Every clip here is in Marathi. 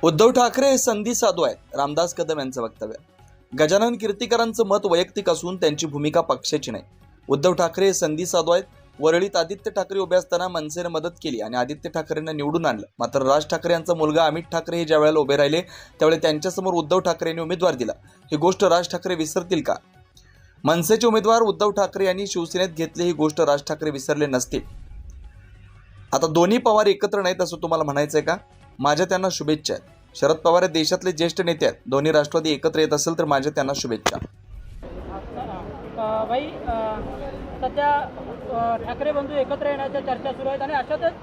उद्धव ठाकरे हे संधी साधू आहेत, रामदास कदम यांचं वक्तव्य. गजानन कीर्तीकरांचं मत वैयक्तिक असून त्यांची भूमिका पक्षाची नाही. उद्धव ठाकरे हे संधी साधू आहेत. वरळीत आदित्य ठाकरे उभे असताना मनसेने मदत केली आणि आदित्य ठाकरेंना निवडून आणलं. मात्र राज ठाकरे यांचा मुलगा अमित ठाकरे हे ज्या वेळेला उभे राहिले त्यावेळी त्यांच्यासमोर उद्धव ठाकरेंनी उमेदवार दिला. ही गोष्ट राज ठाकरे विसरतील का? मनसेचे उमेदवार उद्धव ठाकरे यांनी शिवसेनेत घेतले, ही गोष्ट राज ठाकरे विसरले नसतील. आता दोन्ही पवार एकत्र नाहीत असं तुम्हाला म्हणायचंय का? माझ्या त्यांना शुभेच्छा आहेत. शरद पवार हे देशातले ज्येष्ठ नेते आहेत. दोन्ही राष्ट्रवादी एकत्र येत असेल तर माझ्या त्यांना शुभेच्छा. भाई सध्या ठाकरे बंधू एकत्र येण्याच्या चर्चा सुरू आहेत आणि अशातच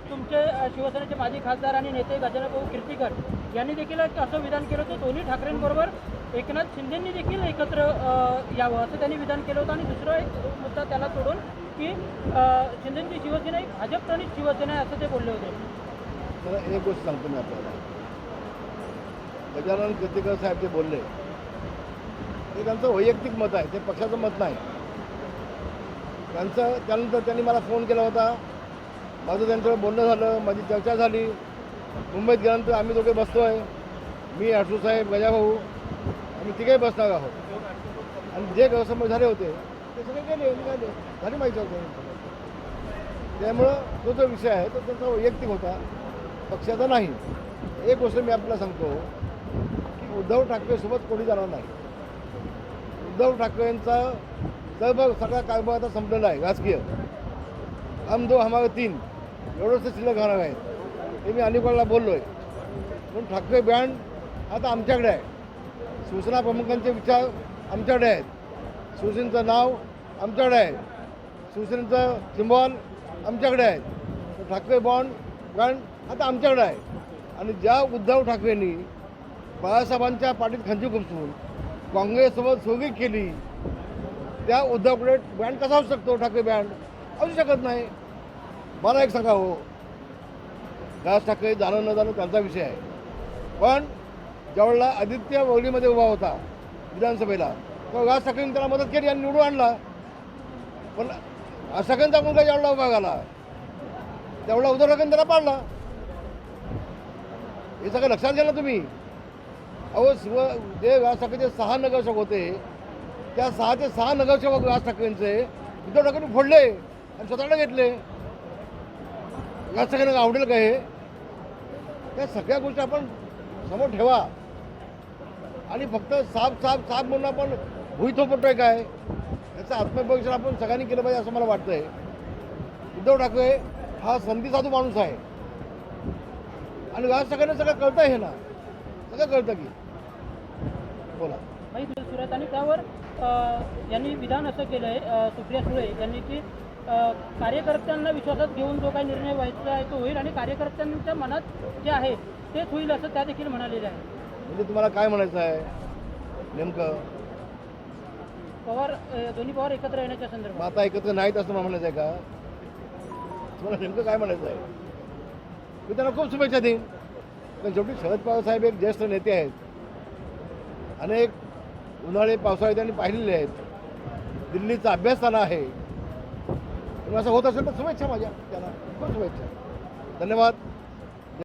तुमचे शिवसेनेचे माजी खासदार आणि नेते गजानन कीर्तीकर यांनी देखील असं विधान केलं होतं, दोन्ही ठाकरेंबरोबर एकनाथ शिंदेंनी देखील एकत्र यावं असं त्यांनी विधान केलं होतं. आणि दुसरा एक मुद्दा त्याला सोडून की शिंदेंची शिवसेना ही भाजपप्रणित शिवसेना आहे असं ते बोलले होते. तर एक गोष्ट सांगतो मी आपल्याला, गजानन कीर्तीकर साहेब जे बोलले ते त्यांचं वैयक्तिक मत आहे, ते पक्षाचं मत नाही. त्यानंतर त्यांनी मला फोन केला होता, माझं त्यांचं बोलणं झालं, माझी चर्चा झाली. मुंबईत गेल्यानंतर आम्ही दोघे बसतो आहे, मी साहेब गजाभाऊ आम्ही तिघेही बसणार आहोत. आणि जे गैरसमज झाले होते ते सगळे गेले निघाले, झाली माहिती होतं. त्यामुळं तो जो विषय आहे तो त्यांचा वैयक्तिक होता, पक्षाचा नाही. एक गोष्ट मी आपल्याला सांगतो की उद्धव ठाकरेसोबत कोणी जाणार नाही. उद्धव ठाकरेंचा सहभाग सगळा कारभार आता संपलेला आहे राजकीय. हम दो हमारे तीन एवढंच शिल्लक राहणार आहेत. ते मी अनेकवेळेला बोललो आहे. पण ठाकरे ब्रँड आता आमच्याकडे आहे. शिवसेना प्रमुखांचे विचार आमच्याकडे आहेत. शिवसेनेचं नाव आमच्याकडे आहे. शिवसेनेचं सिम्बॉल आमच्याकडे आहेत. तर ठाकरे ब्रँड आता आमच्याकडे आहे. आणि ज्या उद्धव ठाकरेंनी बाळासाहेबांच्या पाठीत खंजीर खुपसून काँग्रेससोबत सोगी केली, त्या उद्धवकडे ब्रँड कसा असू शकतो? ठाकरे ब्रँड असू शकत नाही. मला एक सांगा हो, राज ठाकरे जाणं न जाणं त्यांचा विषय आहे. पण ज्यावेळेला आदित्य वरळीमध्ये उभा होता विधानसभेला, तर राज ठाकरेंनी त्याला मदत केली आणि निवडून आणला. पण राज ठाकरेंचा मुलगा ज्यावेळेला उभा झाला त्यावेळेला उद्धव ठाकरेंनी त्याला पाडला. हे सगळं लक्षात घ्या ना तुम्ही. अहो जे राज ठाकरेचे 6 नगरसेवक होते, त्या 6 नगरसेवक राज ठाकरेंचे उद्धव ठाकरेंनी फोडले आणि स्वतःला घेतले. राज ठाकरेंना आवडेल का हे? त्या सगळ्या गोष्टी आपण समोर ठेवा. आणि फक्त साप म्हणून आपण भुई थोपटतोय काय? याचं आत्मपरीक्षण आपण सगळ्यांनी केलं पाहिजे असं मला वाटतंय. उद्धव ठाकरे हा संधी साधू माणूस आहे. आणि राज ठाकरेंना सगळं कळतं हे ना, सगळं कळतं की. बोला भाई सुरत. आणि त्यावर यांनी विधान असं केलं आहे सुप्रिया सुळे यांनी की कार्यकर्त्यांना विश्वासात घेऊन जो काही निर्णय व्हायचा आहे तो होईल आणि कार्यकर्त्यांच्या मनात जे आहे तेच होईल असं त्या देखील म्हणालेलं आहे. म्हणजे तुम्हाला काय म्हणायचं आहे नेमकं? दोन्ही पवार एकत्र येण्याच्या संदर्भात आता एकत्र नाहीत असं मला म्हणायचं आहे का? तुम्हाला नेमकं काय म्हणायचं आहे? मी त्यांना खूप शुभेच्छा देईन. पण शेवटी शरद पवार साहेब एक ज्येष्ठ नेते आहेत. अनेक उन्हाळे पावसाळे त्यांनी पाहिलेले आहेत. दिल्लीचा अभ्यासस्थान आहे. असं होत असेल तर शुभेच्छा माझ्या त्यांना, खूप शुभेच्छा. धन्यवाद.